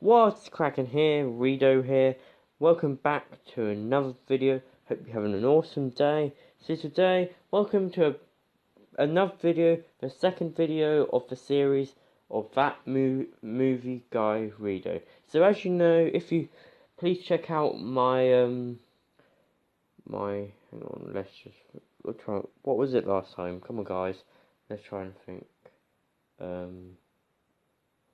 What's cracking here? Rido here. Welcome back to another video. Hope you're having an awesome day. So today, welcome to another video, the second video of the series of that movie guy Rido. So as you know, if you please check out my hang on, we'll try. What was it last time? Come on, guys. Let's try and think.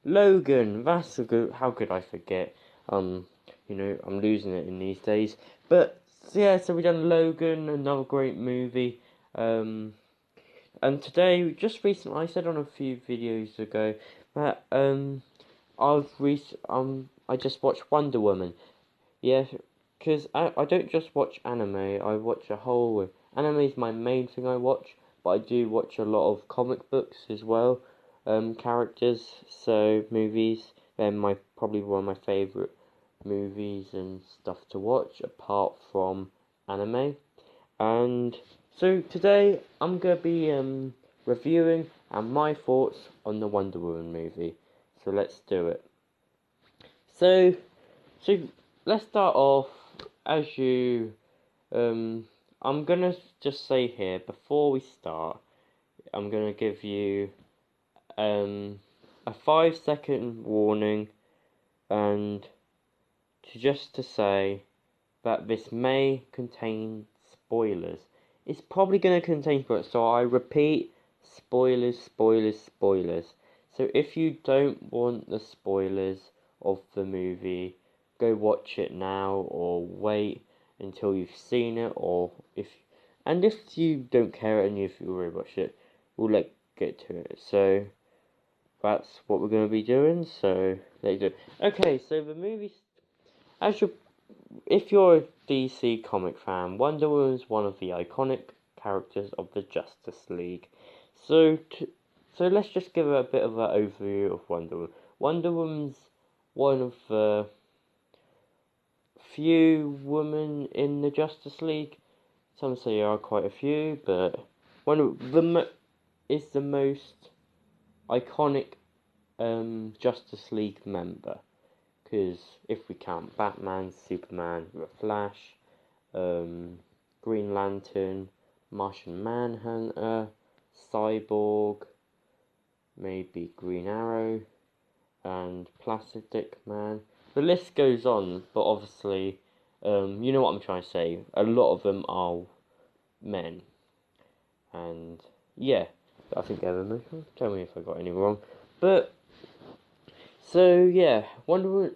Logan, that's a good. How could I forget? I'm losing it in these days. But yeah, so we done Logan, another great movie. And today, just recently, I said on a few videos ago that I just watched Wonder Woman. Yeah, because I don't just watch anime. I watch a whole. Anime is my main thing I watch, but I do watch a lot of comic books as well. Characters, so movies. They're probably one of my favourite movies and stuff to watch, apart from anime. And so today I'm gonna be reviewing and my thoughts on the Wonder Woman movie. So let's do it. So let's start off as you. I'm gonna just say here before we start. I'm gonna give you a 5-second warning, and to say that this may contain spoilers. It's probably going to contain spoilers, so I repeat, spoilers. So if you don't want the spoilers of the movie, go watch it now or wait until you've seen it, and if you don't care and if you already watched it, we'll get to it. So that's what we're going to be doing, so let's do it. Okay, so the movie, if you're a DC comic fan, Wonder Woman is one of the iconic characters of the Justice League. So let's just give a bit of an overview of Wonder Woman. Wonder Woman's one of the few women in the Justice League. Some say there are quite a few, but is the most iconic Justice League member, because if we count Batman, Superman, The Flash, Green Lantern, Martian Manhunter, Cyborg, maybe Green Arrow, and Plastic Man, the list goes on, but obviously, you know what I'm trying to say, a lot of them are men, and yeah, I think they're tell me if I got any wrong, but so yeah, Wonder Woman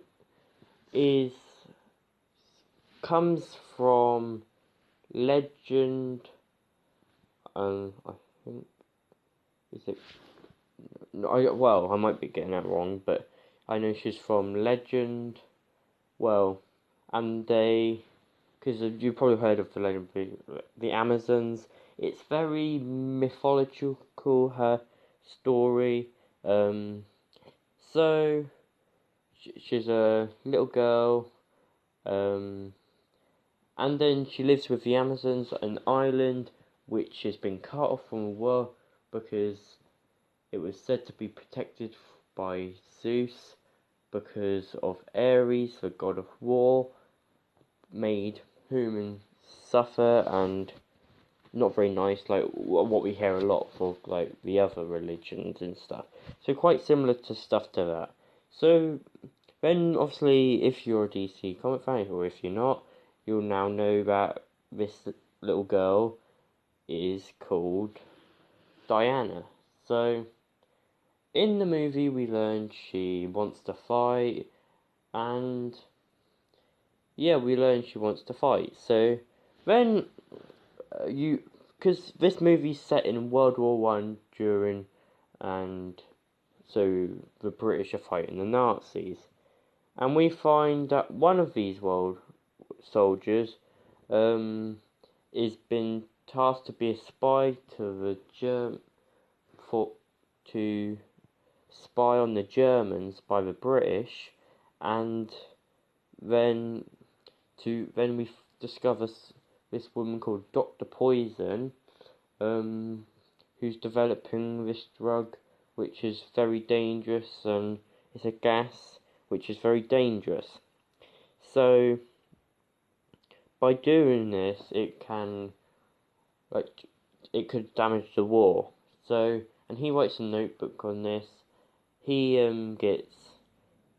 comes from legend. I think is it. I might be getting that wrong, but I know she's from legend. Well, and because you've probably heard of the legend, the Amazons. It's very mythological, her story. So she's a little girl, and then she lives with the Amazons on an island which has been cut off from the world because it was said to be protected by Zeus, because of Ares, the god of war, made humans suffer and not very nice, like what we hear a lot for like the other religions and stuff. So quite similar to stuff to that. So then obviously if you're a DC comic fan, or if you're not, you'll now know that this little girl is called Diana. So in the movie we learn she wants to fight, and yeah, we learn she wants to fight. So then because this movie's set in World War One during, and so the British are fighting the Nazis, and we find that one of these world soldiers is been tasked to be a spy to to spy on the Germans by the British, and then we discover this woman called Dr. Poison, who's developing this drug which is very dangerous, and it's a gas which is very dangerous. So by doing this, like it could damage the war. So, and he writes a notebook on this. He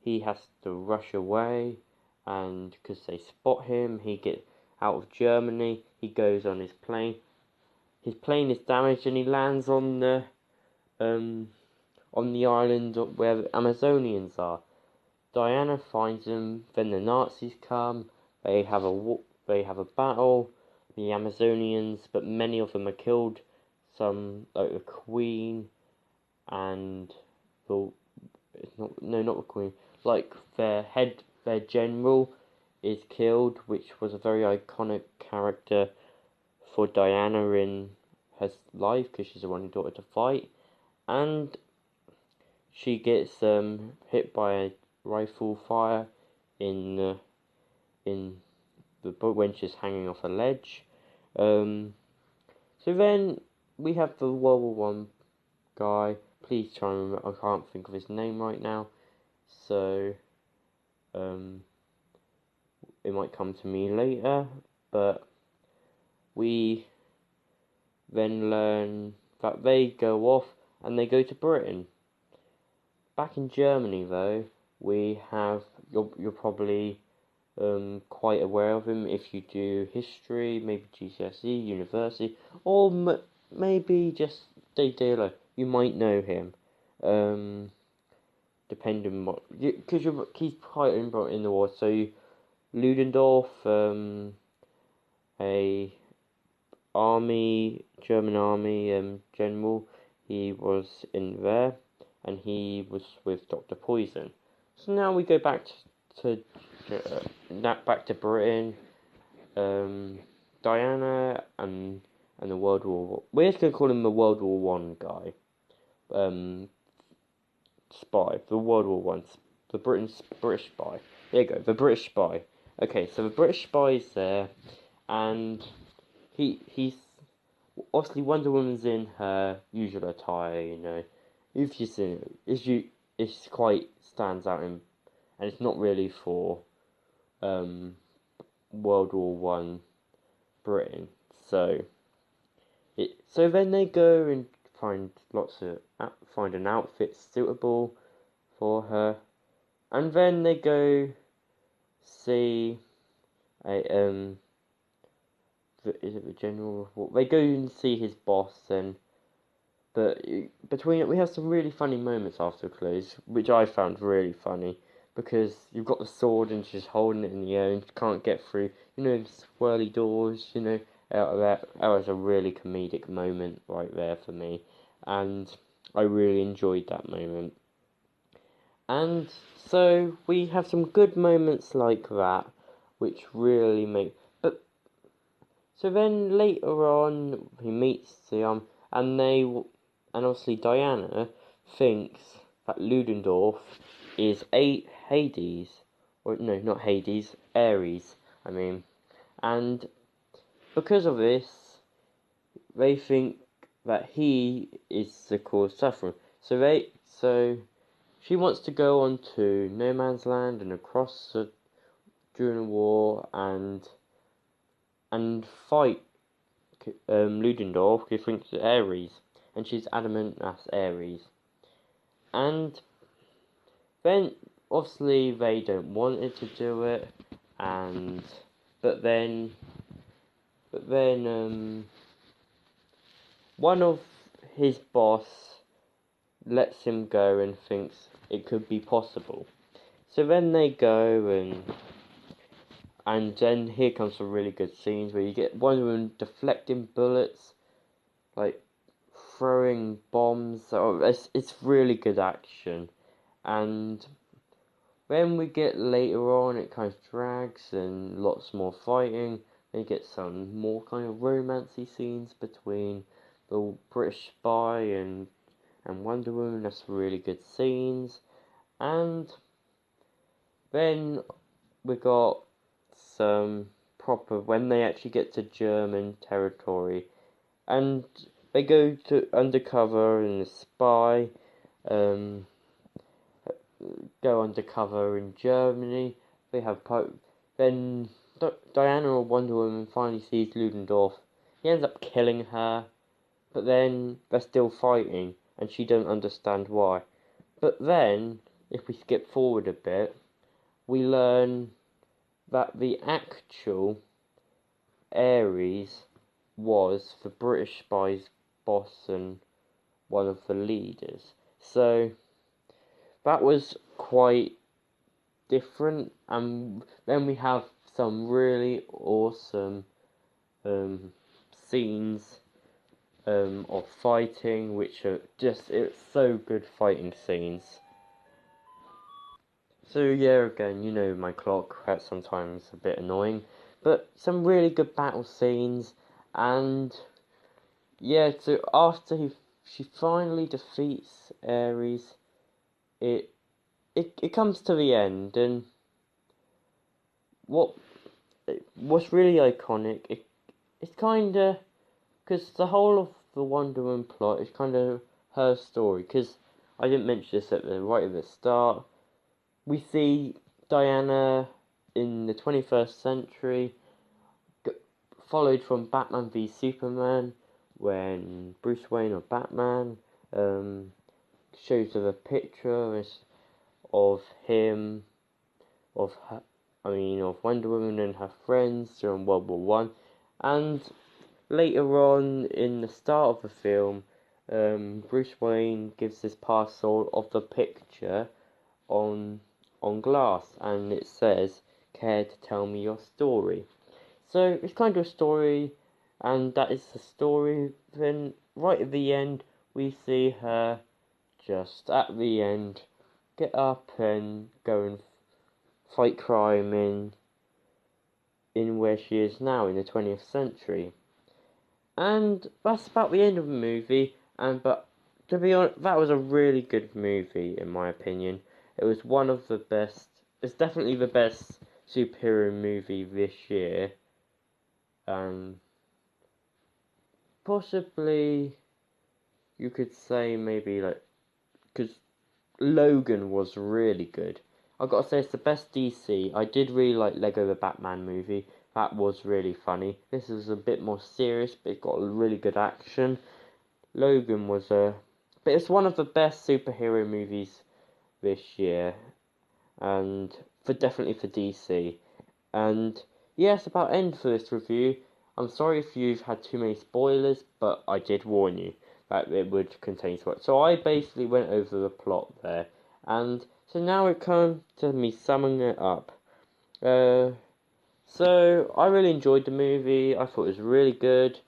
he has to rush away, and because they spot him, he gets out of Germany. He goes on his plane. His plane is damaged, and he lands on the island where the Amazonians are. Diana finds him. Then the Nazis come. They have a battle. The Amazonians, but many of them are killed. Some, like the Queen and the not the Queen. Like their general is killed, which was a very iconic character for Diana in her life because she's the one who taught her to fight, and she gets hit by a rifle fire in the boat when she's hanging off a ledge. So then we have the World War One guy. Please try and remember. I can't think of his name right now. So it might come to me later. But we then learn that they go off and they go to Britain. Back in Germany, though, we have you're probably quite aware of him if you do history, maybe GCSE, university, or maybe just day. You might know him, depending on what, because he's quite important in the war. So Ludendorff, a German army general, he was in there, and he was with Dr. Poison. So now we go back to Britain. Diana and the World War. We're just gonna call him the World War One guy. Spy, the World War One, the British spy. There you go, the British spy. Okay, so the British spy is there, and he's obviously Wonder Woman's in her usual attire. You know, if you see it, it's quite stands out and it's not really for World War One Britain. So then they go and find an outfit suitable for her, and then they go see is it the general? They go and see his boss, but between it we have some really funny moments after close, which I found really funny. Because you've got the sword and she's holding it in the air and she can't get through, the swirly doors, out of that. That was a really comedic moment right there for me. And I really enjoyed that moment. And so we have some good moments like that, which really make. But so then later on, he meets the and obviously Diana thinks that Ludendorff is Hades, or no, not Hades, Ares. And because of this, they think that he is the cause of suffering. So she wants to go on to No Man's Land and across during the war and fight Ludendorff, who thinks it's Ares, and she's adamant that's Ares. And then obviously they don't want it to do it, but then one of his boss lets him go and thinks it could be possible. So then they go and then here comes some really good scenes where you get one of them deflecting bullets, like throwing bombs. So it's really good action. And when we get later on, it kind of drags and lots more fighting. Then you get some more kind of romancy scenes between the British spy and Wonder Woman. That's really good scenes. And then we got some proper when they actually get to German territory, and they go to undercover and spy. go undercover in Germany. They have then Diana or Wonder Woman finally sees Ludendorff. He ends up killing her, but then they're still fighting, and she don't understand why. But then, if we skip forward a bit, we learn that the actual Ares was the British spy's boss and one of the leaders. So that was quite different, and then we have some really awesome scenes of fighting, which are it's so good fighting scenes. So yeah, again, you know my clock, that's sometimes a bit annoying, but some really good battle scenes, and yeah, so after she finally defeats Ares, it it comes to the end, and what's really iconic, it's kinda, because the whole of the Wonder Woman plot is kind of her story, because I didn't mention this right at the start. We see Diana in the 21st century, followed from Batman v Superman, when Bruce Wayne or Batman shows her a picture of him, of her, of Wonder Woman and her friends during World War One, and later on in the start of the film, Bruce Wayne gives this parcel of the picture on glass, and it says, "Care to tell me your story?" So it's kind of a story, and that is the story. Then right at the end, we see her just at the end get up and go and fight crime in where she is now in the 20th century. And that's about the end of the movie. But to be honest, that was a really good movie in my opinion. It was one of the best. It's definitely the best superhero movie this year. Possibly you could say maybe like, because Logan was really good. I gotta say it's the best DC. I did really like Lego the Batman movie. That was really funny. This is a bit more serious, but it got really good action. Logan was but it's one of the best superhero movies this year, and definitely for DC. And yes, about end for this review. I'm sorry if you've had too many spoilers, but I did warn you that it would contain spoilers. So I basically went over the plot there, and so now it comes to me summing it up. So I really enjoyed the movie. I thought it was really good.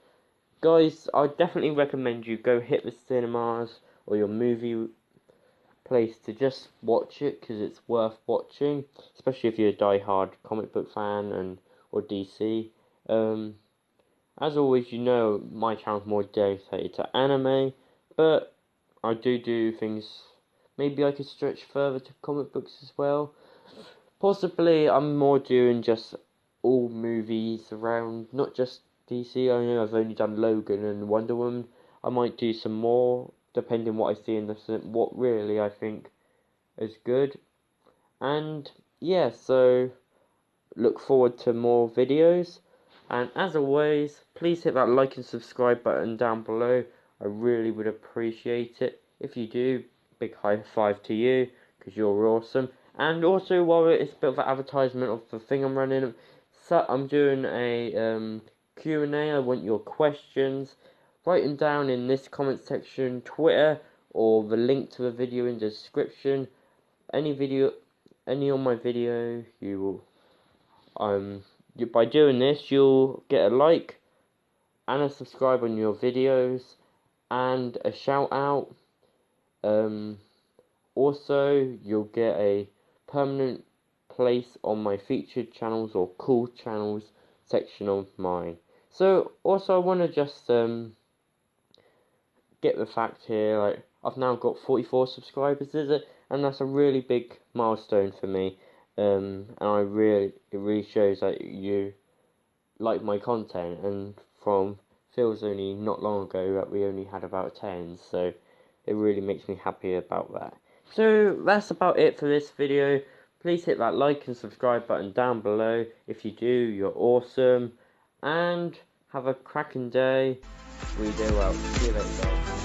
Guys, I definitely recommend you go hit the cinemas or your movie place to just watch it, because it's worth watching, especially if you're a die-hard comic book fan or DC. As always, you know my channel's more dedicated to anime, but I do things. Maybe I could stretch further to comic books as well. Possibly I'm more doing just all movies around, not just DC. I know I've only done Logan and Wonder Woman. I might do some more, depending what I see in what really I think is good. And yeah, so look forward to more videos. And as always, please hit that like and subscribe button down below. I really would appreciate it. If you do, big high five to you, because you're awesome. And also, while it's a bit of an advertisement of the thing I'm running, so I'm doing a Q&A. I want your questions. Write them down in this comment section, Twitter, or the link to the video in the description. Any on my video, by doing this, you'll get a like and a subscribe on your videos and a shout out. Also, you'll get a permanent place on my featured channels or cool channels section of mine. So, also, I want to just get the fact here, like, I've now got 44 subscribers, and that's a really big milestone for me. And it really shows that you like my content, and from feels only not long ago that we only had about 10, so it really makes me happy about that. So that's about it for this video. Please hit that like and subscribe button down below. If you do, you're awesome. And have a cracking day. We do well. See you later, guys.